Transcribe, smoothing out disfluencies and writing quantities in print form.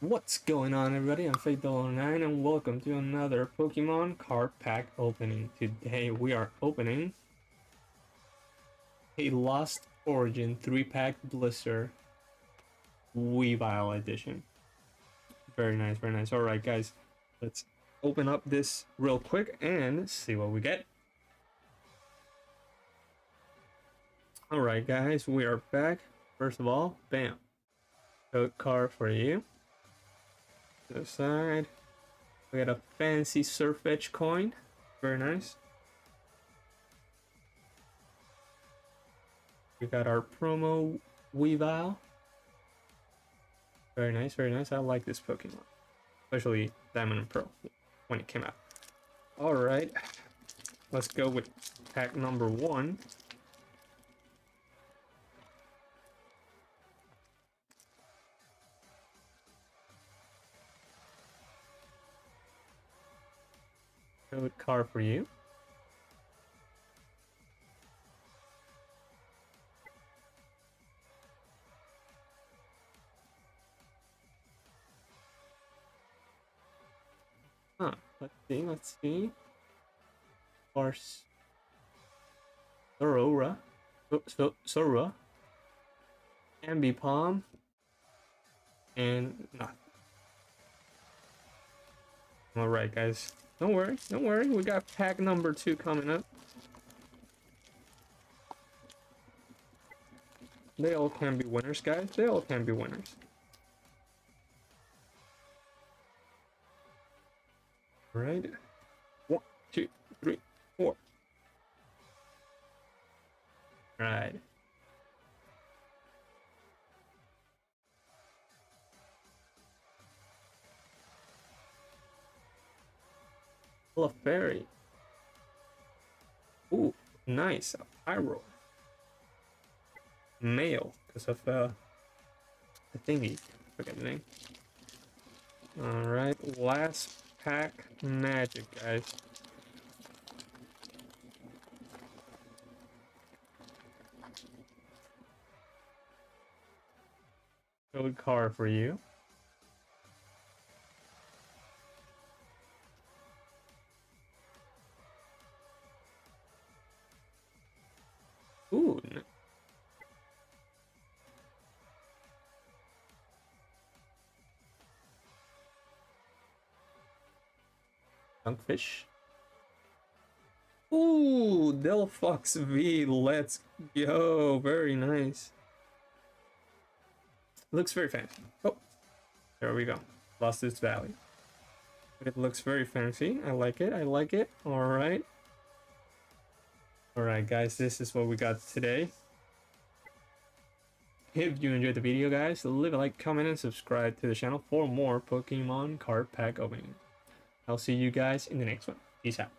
What's going on, everybody? I'm Fake09 and welcome to another Pokemon card pack opening. Today we are opening a Lost Origin 3-pack Blister Weaville edition. Very nice, very nice. Alright guys, let's open up this real quick and see what we get. Alright guys, we are back. First of all, bam. Code card for you. To the side. We got a fancy Surf Edge coin. Very nice. We got our promo Weavile. Very nice, very nice. I like this Pokemon. Especially Diamond and Pearl when it came out. Alright. Let's go with pack number 1. Code card for you. Huh, let's see. Course. Sorora. Sora. Ambipom. And nothing. Alright, guys. Don't worry. We got pack number 2 coming up. They all can be winners, guys. They all can be winners. Right. 1, 2, 3, 4. Right. Fairy. Ooh, nice. Pyro. Male, because of the thingy. Forget the name. Alright, last pack magic, guys. Code card for you. Ooh. Dunkfish. Ooh, Delphox V. Let's go. Very nice. Looks very fancy. Oh, there we go. Lost its value. But it looks very fancy. I like it. Alright. Alright, guys. This is what we got today. If you enjoyed the video, guys, leave a like, comment, and subscribe to the channel for more Pokemon card pack opening. I'll see you guys in the next one. Peace out.